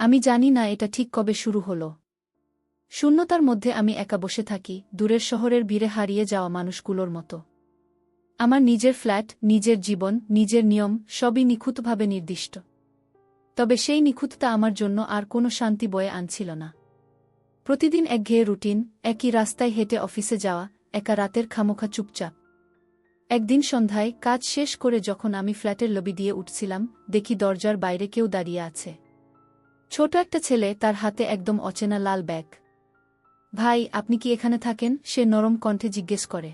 আমি জানি না এটা ঠিক কবে শুরু হলো। শূন্যতার মধ্যে আমি একা বসে থাকি, দূরের শহরের ভিড়ে হারিয়ে যাওয়া মানুষগুলোর মতো। আমার নিজের ফ্ল্যাট, নিজের জীবন, নিজের নিয়ম, সবই নিখুঁতভাবে নির্দিষ্ট। তবে সেই নিখুঁততা আমার জন্য আর কোনো শান্তি বয়ে আনছিল না। প্রতিদিন একঘেয়ে রুটিন, একই রাস্তায় হেঁটে অফিসে যাওয়া, একা রাতের খামোখা চুপচাপ। একদিন সন্ধ্যায় কাজ শেষ করে যখন আমি ফ্ল্যাটের লবি দিয়ে উঠছিলাম, দেখি দরজার বাইরে কেউ দাঁড়িয়ে আছে। ছোট একটা ছেলে, তার হাতে একদম অচেনা লাল ব্যাগ। ভাই, আপনি কি এখানে থাকেন? সে নরম কণ্ঠে জিজ্ঞেস করে।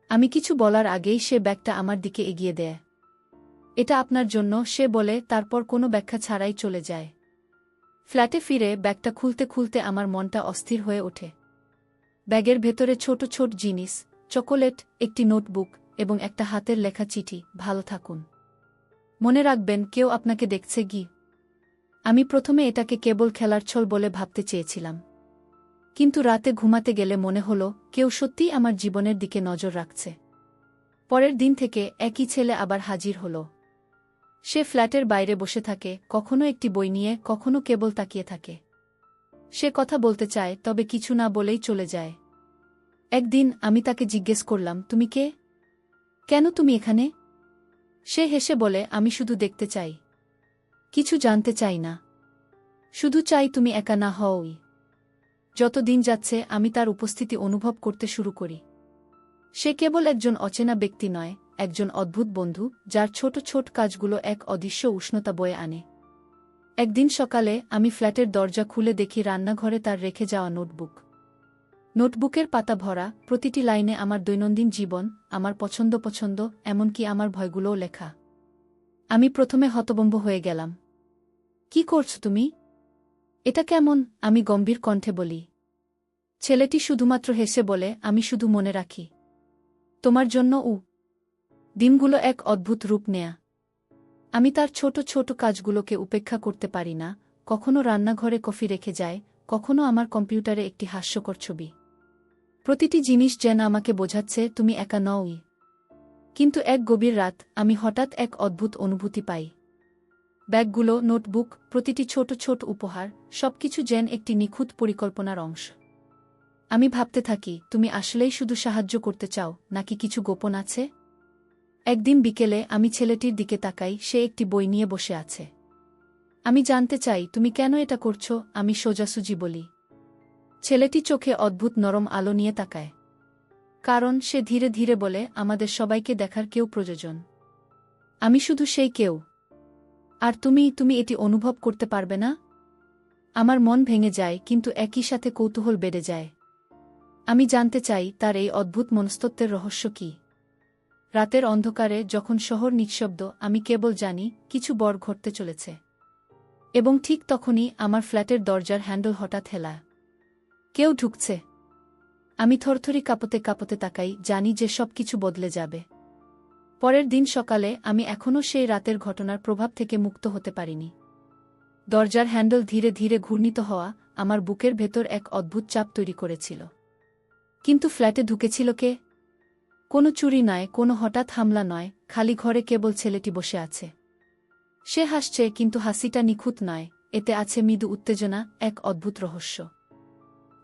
আমি কিছু বলার আগেই সে ব্যাগটা আমার দিকে এগিয়ে দেয়। এটা আপনার জন্য, সে বলে, তারপর কোনো ব্যাখ্যা ছাড়াই চলে যায়। ফ্ল্যাটে ফিরে ব্যাগটা খুলতে খুলতে আমার মনটা অস্থির হয়ে ওঠে। ব্যাগের ভেতরে ছোট ছোট জিনিস, চকোলেট, একটি নোটবুক এবং একটা হাতের লেখা চিঠি, ভালো থাকুন। মনে রাখবেন, কেউ আপনাকে দেখছে গি। আমি প্রথমে এটাকে কেবল খেলার ছল বলে ভাবতে চেয়েছিলাম। কিন্তু রাতে ঘুমাতে গেলে মনে হলো কেউ সত্যিই আমার জীবনের দিকে নজর রাখছে। পরের দিন থেকে একই ছেলে আবার হাজির হল। সে ফ্ল্যাটের বাইরে বসে থাকে, কখনো একটি বই নিয়ে, কখনো কেবল তাকিয়ে থাকে। সে কথা বলতে চায়, তবে কিছু না বলেই চলে যায়। একদিন আমি তাকে জিজ্ঞেস করলাম, তুমি কে? কেন তুমি এখানে? সে হেসে বলে, আমি শুধু দেখতে চাই, কিছু জানতে চাই না। শুধু চাই তুমি একা না হওই। যত দিন যাচ্ছে আমি তার উপস্থিতি অনুভব করতে শুরু করি। সে কেবল একজন অচেনা ব্যক্তি নয়, একজন অদ্ভুত বন্ধু, যার ছোট ছোট কাজগুলো এক অদৃশ্য উষ্ণতা বয়ে আনে। একদিন সকালে আমি ফ্ল্যাটের দরজা খুলে দেখি রান্নাঘরে তার রেখে যাওয়া নোটবুক। নোটবুকের পাতা ভরা, প্রতিটি লাইনে আমার দৈনন্দিন জীবন, আমার পছন্দ, এমনকি আমার ভয়গুলোও লেখা। আমি প্রথমে হতভম্ব হয়ে গেলাম। কি করছ তুমি? এটা কেমন? আমি গম্ভীর কণ্ঠে বলি। ছেলেটি শুধুমাত্র হেসে বলে, আমি শুধু মনে রাখি তোমার জন্য দিনগুলো এক অদ্ভুত রূপ নেয়া। আমি তার ছোট ছোট কাজগুলোকে উপেক্ষা করতে পারি না, কখনো রান্নাঘরে কফি রেখে যায়, কখনো আমার কম্পিউটারে একটি হাস্যকর ছবি। প্রতিটি জিনিস যেন আমাকে বোঝাচ্ছে, তুমি একা নওই। কিন্তু এক গভীর রাত আমি হঠাৎ এক অদ্ভুত অনুভূতি পাই। ব্যাগগুলো, নোটবুক, প্রতিটি ছোট ছোট উপহার, সবকিছু যেন একটি নিখুঁত পরিকল্পনার অংশ। আমি ভাবতে থাকি, তুমি আসলেই শুধু সাহায্য করতে চাও, নাকি কিছু গোপন আছে? একদিন বিকেলে আমি ছেলেটির দিকে তাকাই, সে একটি বই নিয়ে বসে আছে। আমি জানতে চাই, তুমি কেন এটা করছো? আমি সোজাসুজি বলি। ছেলেটি চোখে অদ্ভুত নরম আলো নিয়ে তাকায়। কারণ, সে ধীরে ধীরে বলে, আমাদের সবাইকে দেখার কেউ প্রয়োজন। আমি শুধু সেই কেউ। আর তুমি এটি অনুভব করতে পারবে না? আমার মন ভেঙে যায়, কিন্তু একই সাথে কৌতূহল বেড়ে যায়। আমি জানতে চাই, তার এই অদ্ভুত মনস্তত্ত্বের রহস্য কী। রাতের অন্ধকারে যখন শহর নিঃশব্দ, আমি কেবল জানি কিছু বড় ঘটতে চলেছে। এবং ঠিক তখনই আমার ফ্ল্যাটের দরজার হ্যান্ডেল হঠাৎ হেলা। কেউ ঢুকছে। আমি থরথরি কাঁপতে কাঁপতে তাকাই, জানি যে সবকিছু বদলে যাবে। পরের দিন সকালে আমি এখনও সেই রাতের ঘটনার প্রভাব থেকে মুক্ত হতে পারিনি। দরজার হ্যান্ডেল ধীরে ধীরে ঘূর্ণিত হওয়া আমার বুকের ভেতর এক অদ্ভুত চাপ তৈরি করেছিল। কিন্তু ফ্ল্যাটে ঢুকেছিল কে? কোনো চুরি নয়, কোনো হঠাৎ হামলা নয়, খালি ঘরে কেবল ছেলেটি বসে আছে। সে হাসছে, কিন্তু হাসিটা নিখুঁত নয়, এতে আছে মৃদু উত্তেজনা, এক অদ্ভুত রহস্য।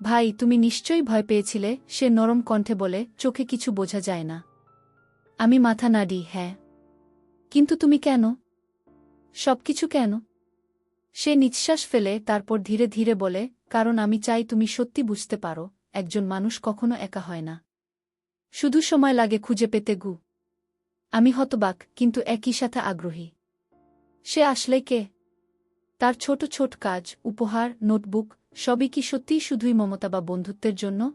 ভাই, তুমি নিশ্চয়ই ভয় পেয়েছিলে, সে নরম কণ্ঠে বলে, চোখে কিছু বোঝা যায় না। আমি মাথা নাড়ি, হ্যাঁ। কিন্তু তুমি কেন? সবকিছু কেন? সে নিঃশ্বাস ফেলে, তারপর ধীরে ধীরে বলে, কারণ আমি চাই তুমি সত্যি বুঝতে পারো, একজন মানুষ কখনো একা হয় না। শুধু সময় লাগে খুঁজে পেতে গু। আমি হতবাক, কিন্তু একই সাথে আগ্রহী। সে আসলে কে? তার ছোট ছোট কাজ, উপহার, নোটবুক, সবই কি সত্যিই শুধুই মমতা বা বন্ধুত্বের জন্য?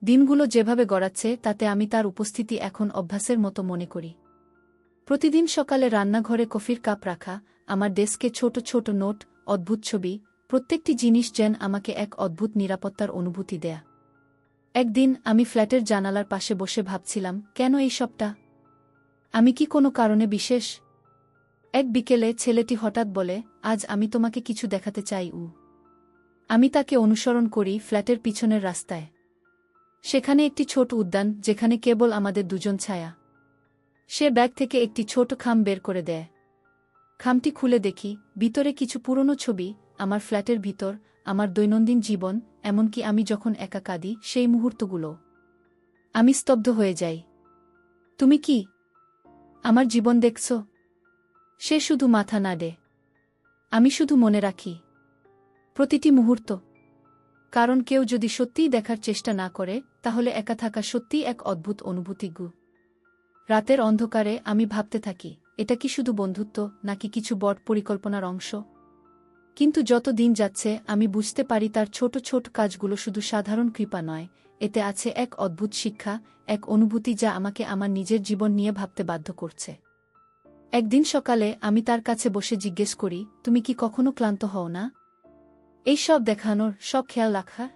দিনগুলো যেভাবে গড়াচ্ছে, তাতে আমি তার উপস্থিতি এখন অভ্যাসের মতো মনে করি। প্রতিদিন সকালে রান্নাঘরে কফির কাপ রাখা, আমার ডেস্কে ছোট ছোট নোট, অদ্ভুত ছবি, প্রত্যেকটি জিনিস যেন আমাকে এক অদ্ভুত নিরাপত্তার অনুভূতি দেয়া। একদিন আমি ফ্ল্যাটের জানালার পাশে বসে ভাবছিলাম, কেন এই সবটা? আমি কি কোনো কারণে বিশেষ? এক বিকেলে ছেলেটি হঠাৎ বলে, আজ আমি তোমাকে কিছু দেখাতে চাই। আমি তাকে অনুসরণ করি ফ্ল্যাটের পিছনের রাস্তায়। সেখানে একটি ছোট উদ্যান, যেখানে কেবল আমাদের দুজন ছায়া। সে ব্যাগ থেকে একটি ছোট খাম বের করে দেয়। খামটি খুলে দেখি ভিতরে কিছু পুরনো ছবি, আমার ফ্ল্যাটের ভিতর, আমার দৈনন্দিন জীবন, এমনকি আমি যখন একা কাঁদি সেই মুহূর্তগুলো। আমি স্তব্ধ হয়ে যাই। তুমি কি আমার জীবন দেখছ? সে শুধু মাথা নাড়ে। আমি শুধু মনে রাখি প্রতিটি মুহূর্ত। কারণ কেউ যদি সত্যিই দেখার চেষ্টা না করে, তাহলে একা থাকা সত্যিই এক অদ্ভুত অনুভূতি। রাতের অন্ধকারে আমি ভাবতে থাকি, এটা কি শুধু বন্ধুত্ব, নাকি কিছু বড় পরিকল্পনার অংশ? কিন্তু যত দিন যাচ্ছে আমি বুঝতে পারি তার ছোট ছোট কাজগুলো শুধু সাধারণ কৃপা নয়, এতে আছে এক অদ্ভুত শিক্ষা, এক অনুভূতি যা আমাকে আমার নিজের জীবন নিয়ে ভাবতে বাধ্য করছে। একদিন সকালে আমি তার কাছে বসে জিজ্ঞেস করি, তুমি কি কখনো ক্লান্ত হও না? এই সব দেখানোর, সব খেয়াল রাখার?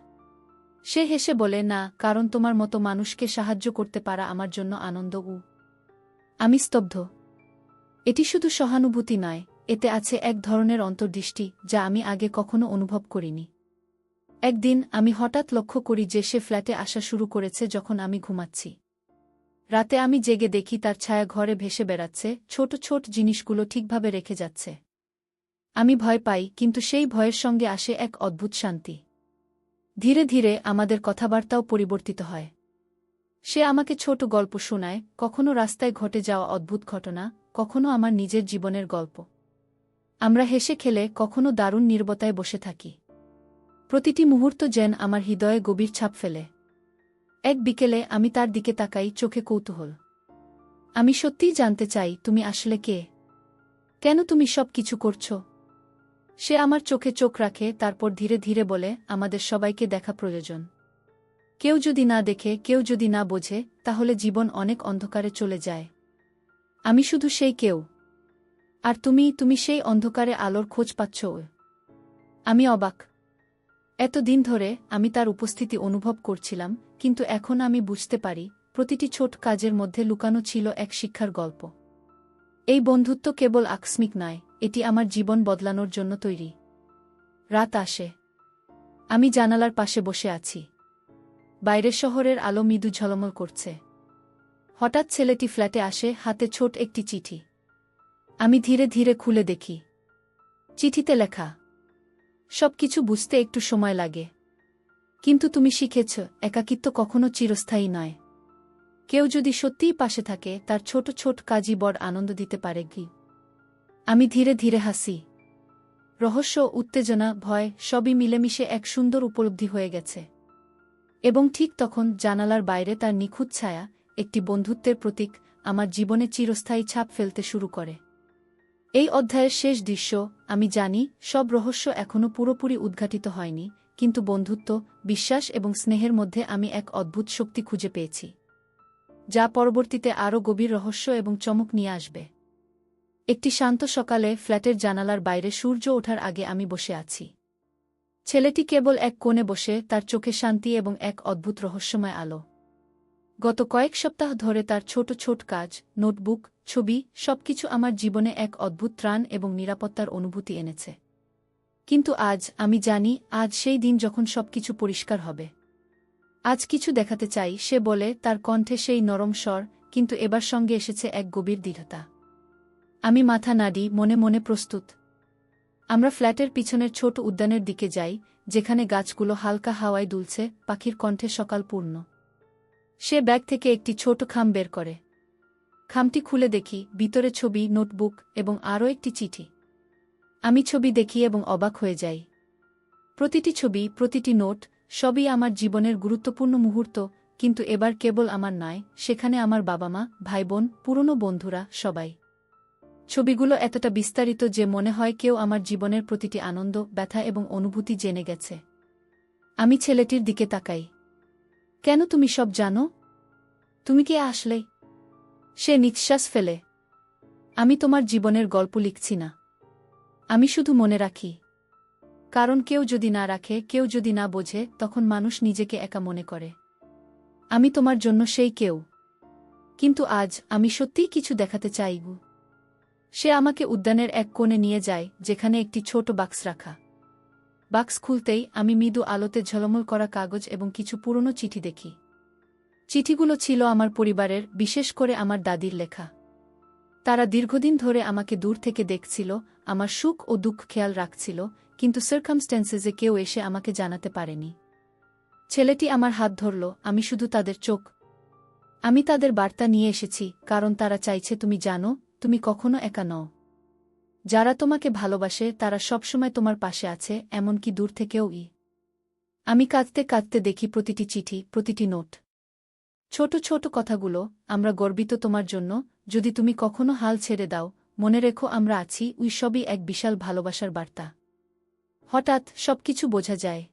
সে হেসে বলে, না, কারণ তোমার মতো মানুষকে সাহায্য করতে পারা আমার জন্য আনন্দ। আমি স্তব্ধ। এটি শুধু সহানুভূতি নয়, এতে আছে এক ধরনের অন্তর্দৃষ্টি যা আমি আগে কখনো অনুভব করিনি। একদিন আমি হঠাৎ লক্ষ্য করি যে সে ফ্ল্যাটে আসা শুরু করেছে যখন আমি ঘুমাচ্ছি। রাতে আমি জেগে দেখি তার ছায়া ঘরে ভেসে বেড়াচ্ছে, ছোট ছোট জিনিসগুলো ঠিকভাবে রেখে যাচ্ছে। আমি ভয় পাই, কিন্তু সেই ভয়ের সঙ্গে আসে এক অদ্ভুত শান্তি। ধীরে ধীরে আমাদের কথাবার্তাও পরিবর্তিত হয়। সে আমাকে ছোট গল্প শোনায়, কখনো রাস্তায় ঘটে যাওয়া অদ্ভুত ঘটনা, কখনো আমার নিজের জীবনের গল্প। আমরা হেসে খেলে কখনো দারুণ নীরবতায় বসে থাকি। প্রতিটি মুহূর্ত যেন আমার হৃদয়ে গভীর ছাপ ফেলে। এক বিকেলে আমি তার দিকে তাকাই, চোখে কৌতূহল। আমি সত্যিই জানতে চাই, তুমি আসলে কে? কেন তুমি সব কিছু করছ? সে আমার চোখে চোখ রাখে, তারপর ধীরে ধীরে বলে, আমাদের সবাইকে দেখা প্রয়োজন। কেউ যদি না দেখে, কেউ যদি না বোঝে, তাহলে জীবন অনেক অন্ধকারে চলে যায়। আমি শুধু সেই কেউ। আর তুমি সেই অন্ধকারে আলোর খোঁজ পাচ্ছ। আমি অবাক। এতদিন ধরে আমি তার উপস্থিতি অনুভব করছিলাম, কিন্তু এখন আমি বুঝতে পারি, প্রতিটি ছোট কাজের মধ্যে লুকানো ছিল এক শিক্ষার গল্প। এই বন্ধুত্ব কেবল আকস্মিক নয়, এটি আমার জীবন বদলানোর জন্য তৈরি। রাত আসে। আমি জানালার পাশে বসে আছি। বাইরের শহরের আলো মৃদু ঝলমল করছে। হঠাৎ ছেলেটি ফ্ল্যাটে আসে, হাতে ছোট একটি চিঠি। আমি ধীরে ধীরে খুলে দেখি। চিঠিতে লেখা, সবকিছু বুঝতে একটু সময় লাগে, কিন্তু তুমি শিখেছ, একাকিত্ব কখনো চিরস্থায়ী নয়। কেউ যদি সত্যিই পাশে থাকে, তার ছোট ছোট কাজই বড় আনন্দ দিতে পারে। আমি ধীরে ধীরে হাসি। রহস্য, উত্তেজনা, ভয় সবই মিলেমিশে এক সুন্দর উপলব্ধি হয়ে গেছে। এবং ঠিক তখন জানালার বাইরে তার নিখুঁত ছায়া, একটি বন্ধুত্বের প্রতীক, আমার জীবনে চিরস্থায়ী ছাপ ফেলতে শুরু করে। এই অধ্যায়ের শেষ দৃশ্য। আমি জানি সব রহস্য এখনও পুরোপুরি উদ্ঘাটিত হয়নি, কিন্তু বন্ধুত্ব, বিশ্বাস এবং স্নেহের মধ্যে আমি এক অদ্ভুত শক্তি খুঁজে পেয়েছি, যা পরবর্তীতে আরও গভীর রহস্য এবং চমক নিয়ে আসবে। একটি শান্ত সকালে ফ্ল্যাটের জানালার বাইরে সূর্য ওঠার আগে আমি বসে আছি। ছেলেটি কেবল এক কোণে বসে, তার চোখে শান্তি এবং এক অদ্ভুত রহস্যময় আলো। গত কয়েক সপ্তাহ ধরে তার ছোট ছোট কাজ, নোটবুক, ছবি, সবকিছু আমার জীবনে এক অদ্ভুত ত্রাণ এবং নিরাপত্তার অনুভূতি এনেছে। কিন্তু আজ আমি জানি, আজ সেই দিন যখন সবকিছু পরিষ্কার হবে। আজ কিছু দেখাতে চাই, সে বলে, তার কণ্ঠে সেই নরম স্বর, কিন্তু এবার সঙ্গে এসেছে এক গভীর দৃঢ়তা। আমি মাথা নাড়ি, মনে মনে প্রস্তুত। আমরা ফ্ল্যাটের পিছনের ছোট উদ্যানের দিকে যাই, যেখানে গাছগুলো হালকা হাওয়ায় দুলছে, পাখির কণ্ঠে সকাল পূর্ণ। সে ব্যাগ থেকে একটি ছোট খাম বের করে। খামটি খুলে দেখি, ভিতরে ছবি, নোটবুক এবং আরও একটি চিঠি। আমি ছবি দেখি এবং অবাক হয়ে যাই। প্রতিটি ছবি, প্রতিটি নোট, সবই আমার জীবনের গুরুত্বপূর্ণ মুহূর্ত, কিন্তু এবার কেবল আমার নয়, সেখানে আমার বাবা-মা, ভাই-বোন, পুরনো বন্ধুরা, সবাই। ছবিগুলো এতটা বিস্তারিত যে মনে হয় কেউ আমার জীবনের প্রতিটি আনন্দ, ব্যথা এবং অনুভূতি জেনে গেছে। আমি ছেলেটির দিকে তাকাই। কেন, তুমি সব জানো? তুমি কি আসলে? সে নিঃশ্বাস ফেলে। আমি তোমার জীবনের গল্প লিখছি না, আমি শুধু মনে রাখি। কারণ কেউ যদি না রাখে, কেউ যদি না বোঝে, তখন মানুষ নিজেকে একা মনে করে। আমি তোমার জন্য সেই কেউ। কিন্তু আজ আমি সত্যিই কিছু দেখাতে চাই। সে আমাকে উদ্যানের এক কোণে নিয়ে যায়, যেখানে একটি ছোট বাক্স রাখা। বাক্স খুলতেই আমি মৃদু আলোতে ঝলমল করা কাগজ এবং কিছু পুরনো চিঠি দেখি। চিঠিগুলো ছিল আমার পরিবারের, বিশেষ করে আমার দাদির লেখা। তারা দীর্ঘদিন ধরে আমাকে দূর থেকে দেখছিল, আমার সুখ ও দুঃখ খেয়াল রাখছিল, কিন্তু সার্কামস্ট্যান্সেসে কেউ এসে আমাকে জানাতে পারেনি। ছেলেটি আমার হাত ধরল, আমি শুধু তাদের চোখ। আমি তাদের বার্তা নিয়ে এসেছি, কারণ তারা চাইছে তুমি জানো, তুমি কখনো একা নও। যারা তোমাকে ভালোবাসে তারা সবসময় তোমার পাশে আছে, এমনকি দূর থেকেও। আমি কাঁদতে কাঁদতে দেখি প্রতিটি চিঠি, প্রতিটি নোট। ছোট ছোট কথাগুলো, আমরা গর্বিত তোমার জন্য, যদি তুমি কখনো হাল ছেড়ে দাও, মনে রেখো আমরা আছি। সবই এক বিশাল ভালোবাসার বার্তা। হঠাৎ সবকিছু বোঝা যায়।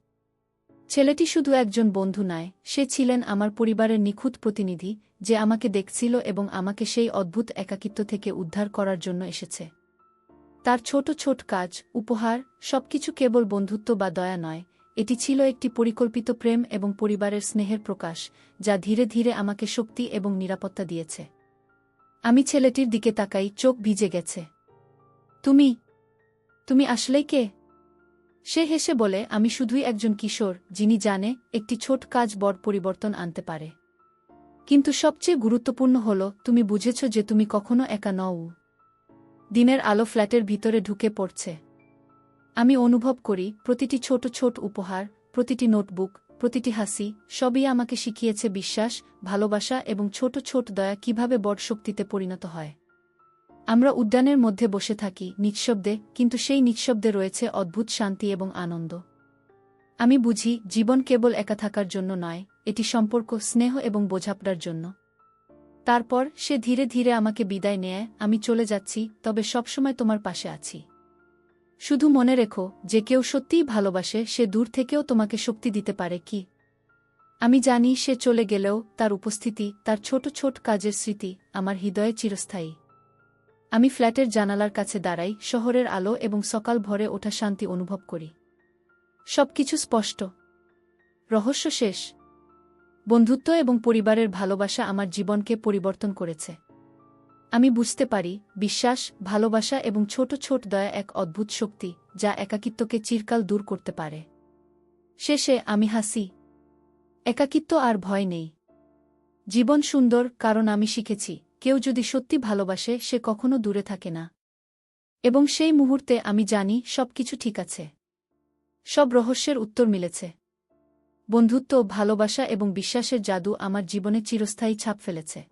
ছেলেটি শুধু একজন বন্ধু নয়, সে ছিলেন আমার পরিবারের নিখুঁত প্রতিনিধি, যে আমাকে দেখছিল এবং আমাকে সেই অদ্ভুত একাকিত্ব থেকে উদ্ধার করার জন্য এসেছে। তার ছোট ছোট কাজ, উপহার, সবকিছু কেবল বন্ধুত্ব বা দয়া নয়, এটি ছিল একটি পরিকল্পিত প্রেম এবং পরিবারের স্নেহের প্রকাশ, যা ধীরে ধীরে আমাকে শক্তি এবং নিরাপত্তা দিয়েছে। আমি ছেলেটির দিকে তাকাই, চোখ ভিজে গেছে। তুমি তুমি আসলেই কে? সে হেসে বলে, আমি শুধুই একজন কিশোর, যিনি জানে একটি ছোট কাজ বড় পরিবর্তন আনতে পারে। কিন্তু সবচেয়ে গুরুত্বপূর্ণ হল, তুমি বুঝেছ যে তুমি কখনো একা নও। দিনের আলো ফ্ল্যাটের ভিতরে ঢুকে পড়ছে। আমি অনুভব করি প্রতিটি ছোট ছোট উপহার, প্রতিটি নোটবুক, প্রতিটি হাসি, সবই আমাকে শিখিয়েছে বিশ্বাস, ভালোবাসা এবং ছোট ছোট দয়া কিভাবে বড় শক্তিতে পরিণত হয়। আমরা উদ্যানের মধ্যে বসে থাকি, নিঃশব্দে, কিন্তু সেই নিঃশব্দে রয়েছে অদ্ভুত শান্তি এবং আনন্দ। আমি বুঝি জীবন কেবল একা থাকার জন্য নয়, এটি সম্পর্ক, স্নেহ এবং বোঝাপড়ার জন্য। তারপর সে ধীরে ধীরে আমাকে বিদায় নেয়, আমি চলে যাচ্ছি, তবে সবসময় তোমার পাশে আছি। শুধু মনে রেখো, যে কেউ সত্যিই ভালোবাসে সে দূর থেকেও তোমাকে শক্তি দিতে পারে। কি আমি জানি সে চলে গেলেও তার উপস্থিতি, তার ছোট ছোট কাজের স্মৃতি আমার হৃদয়ে চিরস্থায়ী। আমি ফ্ল্যাটের জানালার কাছে দাঁড়াই, শহরের আলো এবং সকাল ভরে ওঠা শান্তি অনুভব করি। সবকিছু স্পষ্ট। রহস্য শেষ। বন্ধুত্ব এবং পরিবারের ভালোবাসা আমার জীবনকে পরিবর্তন করেছে। আমি বুঝতে পারি, বিশ্বাস, ভালোবাসা এবং ছোট ছোট দয়া এক অদ্ভুত শক্তি, যা একাকিত্বকে চিরকাল দূর করতে পারে। শেষে আমি হাসি। একাকিত্ব আর ভয় নেই। জীবন সুন্দর, কারণ আমি শিখেছি, কেউ যদি সত্যি ভালোবাসে সে কখনো দূরে থাকে না। এবং সেই মুহূর্তে আমি জানি সবকিছু ঠিক আছে। সব রহস্যের উত্তর মিলেছে। বন্ধুত্ব, ভালোবাসা এবং বিশ্বাসের জাদু আমার জীবনে চিরস্থায়ী ছাপ ফেলেছে।